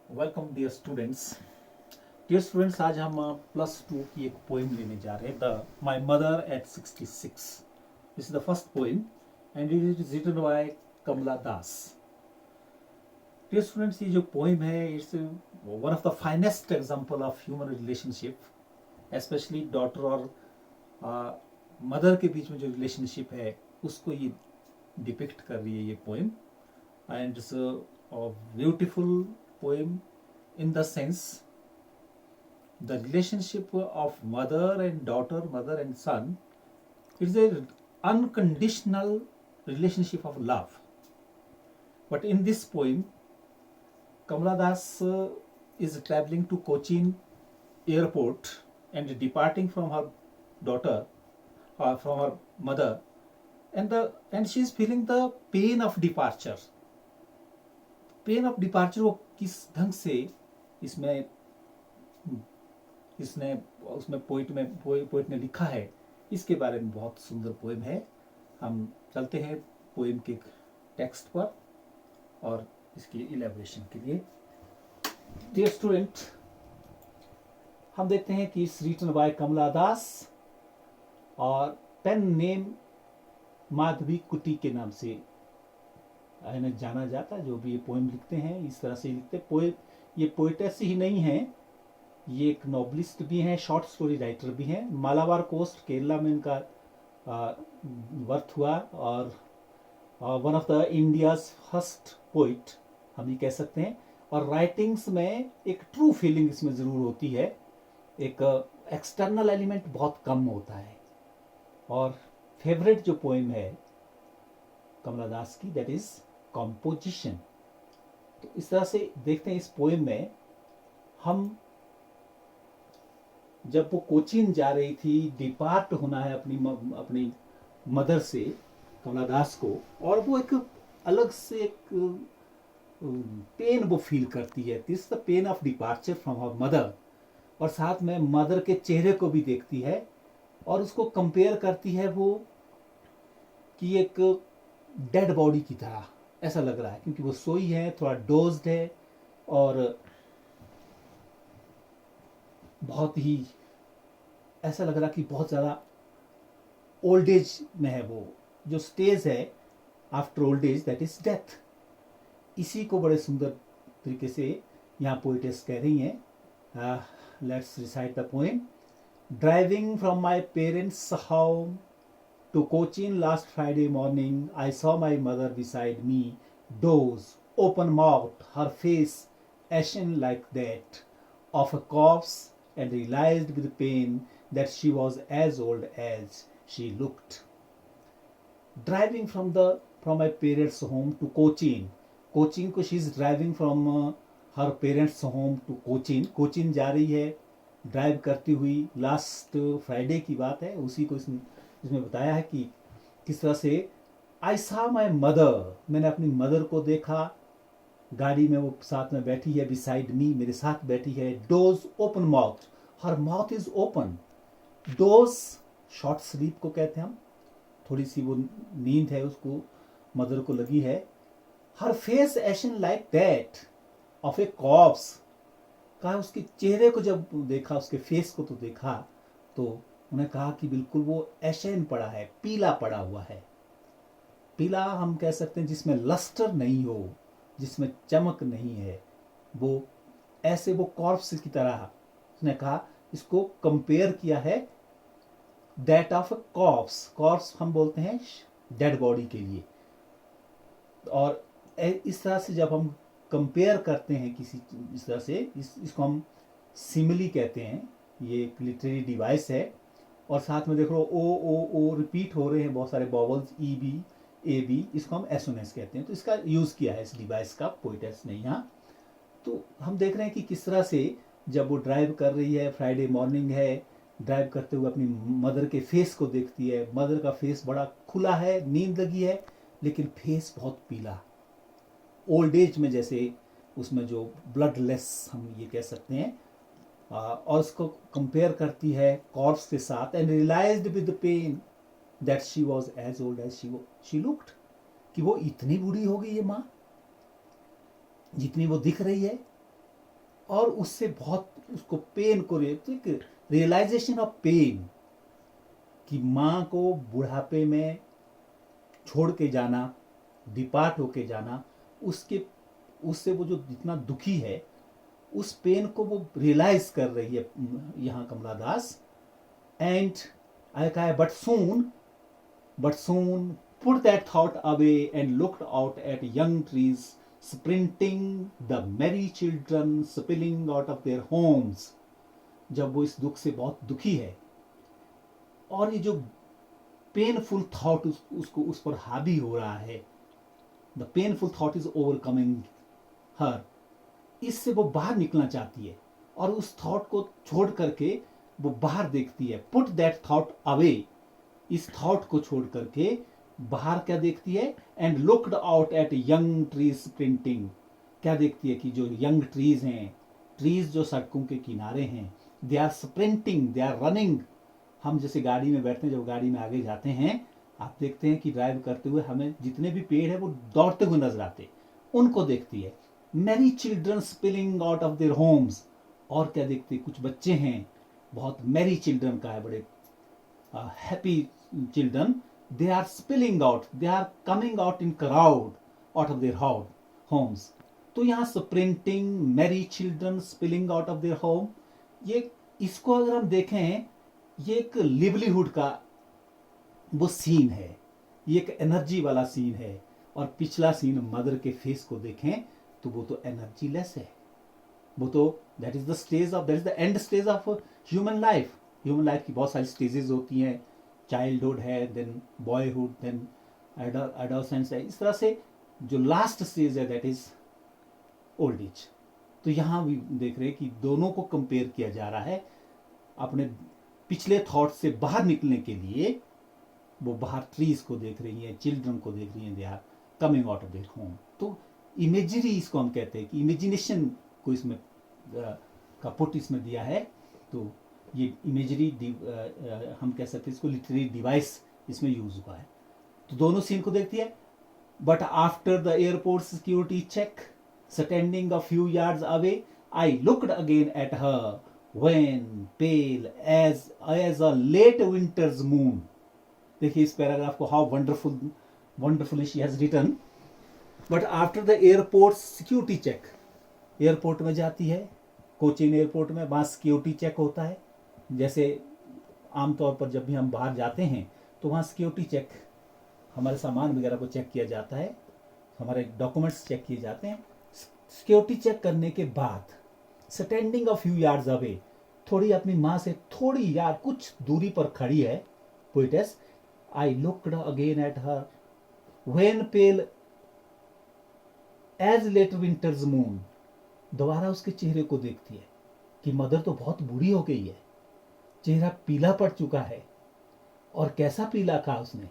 Welcome dear students. Dear students, आज हम +2 की एक पोएम लेने जा रहे हैं, the my mother at 66। This is the first poem and it is written by Kamala Das. Dear students, ये जो पोएम है it's one of the finest example of human relationship, specially daughter और मदर के बीच में जो रिलेशनशिप है उसको ये डिपिक्ट कर रही है ये poem. And it's a beautiful poem in the sense the relationship of mother and daughter, mother and son, is a unconditional relationship of love. But in this poem, Kamala Das is traveling to Cochin airport and departing from her daughter, from her mother, and she is feeling the pain of departure. Pen of departure वो किस ढंग से इसमें इसने उसमें poet ने लिखा है, इसके बारे में बहुत सुंदर पोएम है। हम चलते हैं पोएम के टेक्स्ट पर और इसकी इलेबोरेशन के लिए। डियर स्टूडेंट, हम देखते हैं कि इट्स रिटन बाय कमला दास और पेन नेम माधवी कुटी के नाम से इन्हें जाना जाता है। जो भी ये पोएम लिखते हैं इस तरह से लिखते हैं। ये पोइटेस ही नहीं है, ये एक नॉवलिस्ट भी हैं, शॉर्ट स्टोरी राइटर भी हैं। मालाबार कोस्ट केरला में इनका बर्थ हुआ और one of the India's first poet हम ये कह सकते हैं। और राइटिंग्स में एक ट्रू फीलिंग इसमें ज़रूर होती है, एक एक्सटर्नल एलिमेंट बहुत कम होता है। और फेवरेट जो पोएम है कमला दास की, दैट इज कॉम्पोजिशन। तो इस तरह से देखते हैं इस पोएम में हम जब वो कोचीन जा रही थी, डिपार्ट होना है अपनी मदर से कमला दास को, और वो एक अलग से एक पेन वो फील करती है। This the pain of departure from her mother. और साथ में मदर के चेहरे को भी देखती है और उसको कंपेयर करती है वो कि एक डेड बॉडी की तरह ऐसा लग रहा है, क्योंकि वो सोई है, थोड़ा डोज्ड है और बहुत ही ऐसा लग रहा कि बहुत ज़्यादा ओल्ड एज में है। वो जो स्टेज है after old age, that is death. इसी को बड़े सुंदर तरीके से यहाँ पोइटेस कह रही हैं। Let's recite the poem. Driving from my parents home to Cochin last Friday morning, I saw my mother beside me, doze, open mouthed, her face ashen like that of a corpse, and realized with pain that she was as old as she looked. Driving from my parents' home to Cochin. Cochin को she is driving from her parents' home to Cochin. Cochin जा रही है drive करती हुई। Last Friday की बात है, उसी को इसमें बताया है कि किस तरह से आई सा माई मदर, मैंने अपनी मदर को देखा, गाड़ी में वो साथ में बैठी है, बिसाइड मी, मेरे साथ बैठी है। Dose open mouth, her mouth is open. Dose short sleep को कहते हैं हम, थोड़ी सी वो नींद है उसको मदर को लगी है। हर face ation like that of A cops, कहा उसके चेहरे को जब देखा, उसके फेस को तो देखा, तो उन्हें कहा कि बिल्कुल वो एशन पड़ा है, पीला पड़ा हुआ है। पीला हम कह सकते हैं जिसमें लस्टर नहीं हो, जिसमें चमक नहीं है, वो ऐसे वो कॉर्प्स की तरह। उसने कहा, इसको कंपेयर किया है that of a corps. Corps हम बोलते हैं डेड बॉडी के लिए। और इस तरह से जब हम कंपेयर करते हैं किसी इस तरह से, इसको हम सिमिली कहते हैं। ये एक लिटरेरी डिवाइस है। और साथ में देख लो ओ रिपीट हो रहे हैं बहुत सारे बॉबल्स, ई बी ए बी, इसको हम एसोनेस कहते हैं। तो इसका यूज़ किया है इस डिवाइस का पोइटेस ने यहाँ। तो हम देख रहे हैं कि किस तरह से जब वो ड्राइव कर रही है, फ्राइडे मॉर्निंग है, ड्राइव करते हुए अपनी मदर के फेस को देखती है। मदर का फेस बड़ा खुला है, नींद लगी है, लेकिन फेस बहुत पीला, ओल्ड एज में जैसे उसमें जो ब्लडलेस हम ये कह सकते हैं। और उसको कंपेयर करती है कॉर्प्स के साथ। And realised with pain that she was as old as she looked, कि वो इतनी बूढ़ी हो गई है माँ जितनी वो दिख रही है। और उससे बहुत उसको पेन को रियलाइजेशन ऑफ पेन कि माँ को बुढ़ापे में छोड़ के जाना, डिपार्ट होके जाना, उससे वो जो जितना दुखी है उस पेन को वो रियलाइज कर रही है यहाँ कमला दास. एंड आई कहा but soon put that thought away and looked out at young trees sprinting, the merry children spilling out of their homes. जब वो इस दुख से बहुत दुखी है और ये जो पेनफुल थॉट उसको उस पर हावी हो रहा है, the painful thought is overcoming हर, इससे वो बाहर निकलना चाहती है और उस थॉट को छोड़ करके वो बाहर देखती है. पुट दैट थॉट अवे, इस थॉट को छोड़ करके बाहर क्या देखती है. And looked out at young trees sprinting, क्या देखती है कि जो यंग ट्रीज हैं, ट्रीज जो सड़कों के किनारे हैं, they are sprinting, they are running. हम जैसे गाड़ी में बैठते हैं, जब गाड़ी में आगे जाते हैं आप देखते हैं कि ड्राइव करते हुए हमें जितने भी पेड़ है वो दौड़ते हुए नजर आते, उनको देखती है. Mary children spilling out of their homes, और क्या देखती है, कुछ बच्चे हैं, बहुत मैरी चिल्ड्रन का है, बड़े happy children, they are spilling out, they are coming out in crowd out of their homes. तो यहाँ sprinting, merry children spilling out of their home, ये इसको अगर हम देखें ये एक लिवलीहुड का वो सीन है, ये एक एनर्जी वाला सीन है. और पिछला सीन मदर के फेस को देखें तो वो तो एनर्जी लेस है, वो तो that is the end stage of human life. Human life की बहुत सारी स्टेजेस होती हैं, चाइल्डहुड है, देन बॉयहुड, देन एडोलसेंस है, इस तरह से जो लास्ट स्टेज है दैट इज ओल्ड एज. तो यहाँ भी देख रहे हैं कि दोनों को कंपेयर किया जा रहा है. अपने पिछले थॉट से बाहर निकलने के लिए वो बाहर ट्रीज को देख रही हैं, चिल्ड्रन को देख रही हैं, they are coming out of their home. तो इमेजरी इसको हम कहते हैं कि इमेजिनेशन को इसमें का पुट इसमें दिया है. तो ये इमेजरी हम कह सकते हैं इसको लिटरेरी डिवाइस इसमें यूज हुआ है. तो दोनों सीन को देखती है. But after the airport security check standing a few yards away I looked again at her when pale as a late winter's moon. देखिए इस पैराग्राफ को, how wonderfully she has written. But after the airport security check, airport में जाती है, Cochin airport में, वहाँ security check होता है. जैसे आमतौर पर जब भी हम बाहर जाते हैं तो वहाँ सिक्योरिटी चेक, हमारे सामान वगैरह को चेक किया जाता है, हमारे डॉक्यूमेंट्स चेक किए जाते हैं. सिक्योरिटी चेक करने के बाद standing a few yards away, थोड़ी अपनी माँ से थोड़ी यार कुछ दूरी पर खड़ी है poetess. I looked again at her when pale as late winter's moon. दोबारा उसके चेहरे को देखती है कि मदर तो बहुत बूढ़ी हो गई है, चेहरा पीला पड़ चुका है. और कैसा पीला था उसने,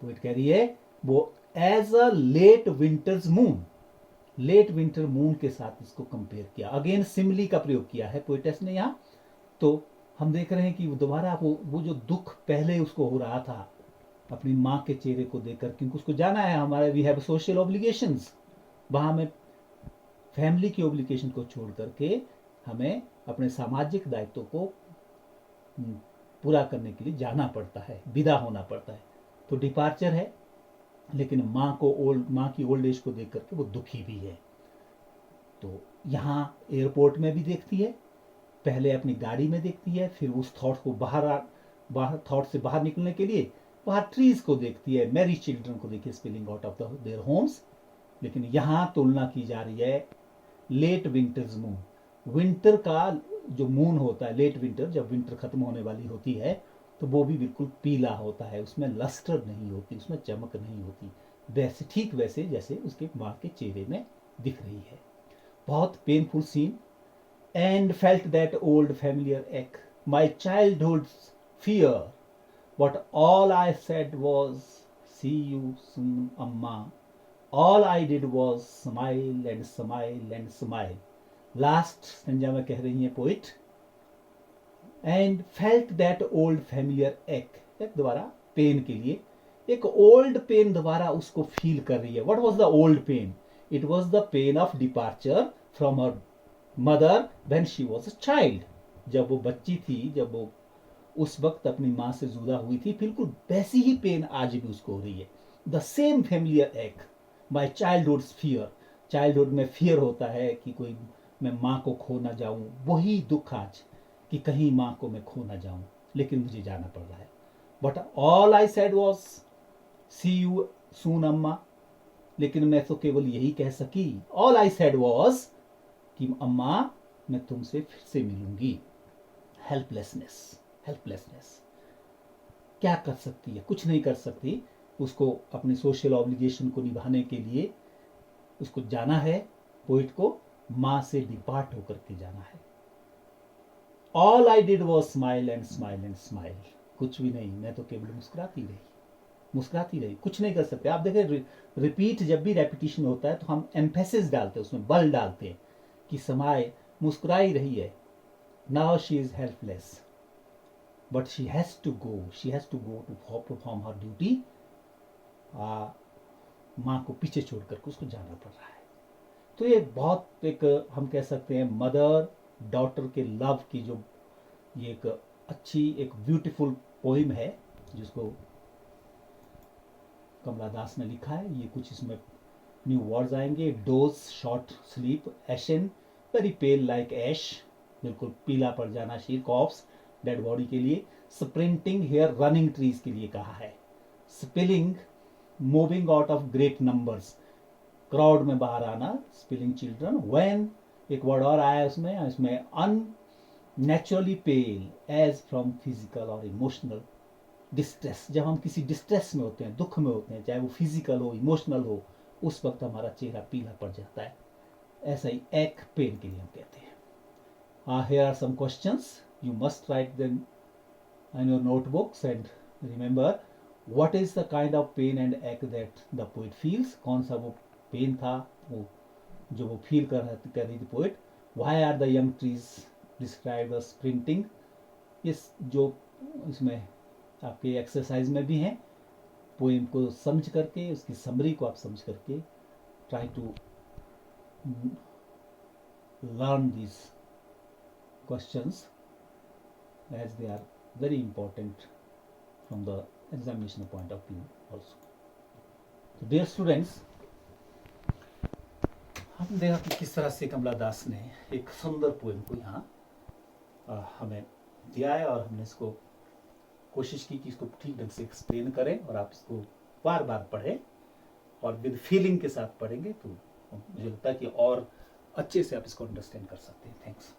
पोएट कह रही है वो as a late winter's moon, late winter moon के साथ इसको कंपेयर किया. अगेन सिमिली का प्रयोग किया है पोएटेस ने यहाँ. तो हम देख रहे हैं कि दोबारा वो जो दुख पहले उसको हो रहा था अपनी माँ के चेहरे को देखकर, क्योंकि उसको जाना है, हमारे वी हैव सोशल ऑब्लिगेशंस, वहां में फैमिली की ऑब्लिगेशन को छोड़ करके हमें अपने सामाजिक दायित्व को पूरा करने के लिए जाना पड़ता है, विदा होना पड़ता है. तो डिपार्चर है, लेकिन माँ की ओल्ड एज को देख करके वो दुखी भी है. तो यहाँ एयरपोर्ट में भी देखती है, पहले अपनी गाड़ी में देखती है, फिर उस थॉट को बाहर थॉट से बाहर निकलने के लिए बाहर ट्रीज को देखती है, मैरी चिल्ड्रन को देखिए spilling out of their homes. लेकिन यहाँ तुलना की जा रही है लेट विंटर्स मून. विंटर का जो मून होता है, लेट विंटर, जब विंटर खत्म होने वाली होती है तो वो भी बिल्कुल पीला होता है, उसमें लस्टर नहीं होती, उसमें चमक नहीं होती, वैसे ठीक वैसे जैसे उसके माँ के चेहरे में दिख रही है. बहुत painful scene. And felt that old familiar एक my childhood fear what all I said was see you soon amma. All I did was smile and smile and smile. Last संज्ञा में कह रही है poet. And felt that old familiar एक दोबारा pen के लिए एक ओल्ड पेन दोबारा उसको फील कर रही है. What was the old pain? It was the pain of departure from her mother when she was a child, जब वो बच्ची थी, जब वो उस वक्त अपनी माँ से जुदा हुई थी, बिल्कुल वैसी ही पेन आज भी उसको हो रही है। द सेम फेमिलियर एक, माई चाइल्डहुड फियर, चाइल्डहुड में फियर होता है कि कोई मैं माँ को खो ना जाऊं, वही दुख आज कि कहीं माँ को मैं खो ना जाऊं, लेकिन मुझे जाना पड़ रहा है। But all I said was see you soon Amma, लेकिन मैं तो केवल यही कह सकी, ऑल आई सेड वॉज कि अम्मा मैं तुमसे फिर से मिलूंगी। हेल्पलेसनेस, हेल्पलेसनेस, क्या कर सकती है, कुछ नहीं कर सकती। उसको अपनी सोशल ऑब्लिगेशन को निभाने के लिए उसको जाना है, पोइट को माँ से डिपार्ट होकर के जाना है। All I did was smile and smile and smile, कुछ भी नहीं, मैं तो केवल मुस्कुराती रही, मुस्कुराती रही, कुछ नहीं कर सकते। आप देखें, रिपीट जब भी रेपिटेशन होता है तो हम एम्फेसिस डालते हैं, उसमें बल डालते हैं कि समाए मुस्कुरा ही रही है। Now she is helpless, but she has to go, to perform her duty। माँ को पीछे छोड़ करके उसको जाना पड़ रहा है। तो ये बहुत एक हम कह सकते हैं मदर डॉटर के लव की जो ये एक अच्छी एक ब्यूटीफुल पोइम है जिसको कमला दास ने लिखा है। ये कुछ इसमें न्यू वर्ड्स आएंगे, डोज शॉर्ट स्लीप, एशन वेरी पेल लाइक ऐश, बिल्कुल पीला पड़ जाना शरीर, कॉप्स डेड बॉडी के लिए, स्प्रिंटिंग हेयर रनिंग ट्रीज के लिए कहा है, spilling moving out of great numbers, crowd में बाहर आना, स्पिलिंग चिल्ड्रन, व्हेन एक वर्ड और आया उसमें इसमें unnaturally pale as from physical और इमोशनल डिस्ट्रेस, जब हम किसी डिस्ट्रेस में होते हैं, दुख में होते हैं, चाहे वो फिजिकल हो इमोशनल हो, उस वक्त हमारा चेहरा पीला पड़ जाता है। ऐसा ही एक पेन के लिए हम कहते हैं। Here are some questions. You must write them in your notebooks and remember what is the kind of pain and ache that the poet feels। कौन सा वो पेन था वो जो वो फील कर रही थी poet. Why are the young trees described as sprinting। इस जो इसमें आपके एक्सरसाइज में भी हैं, पोएम को समझ करके उसकी समरी को आप समझ करके try to learn this questions as they are very important from the examination point of view also। So dear students, हम देखा कि किस तरह से कमला दास ने एक सुंदर पोएम को यहाँ हमें दिया है और हमने इसको कोशिश की कि इसको ठीक ढंग से एक्सप्लेन करें और आप इसको बार बार पढ़ें और विद फीलिंग के साथ पढ़ेंगे तो मुझे लगता है कि और अच्छे से आप इसको अंडरस्टैंड कर सकते हैं। थैंक्स।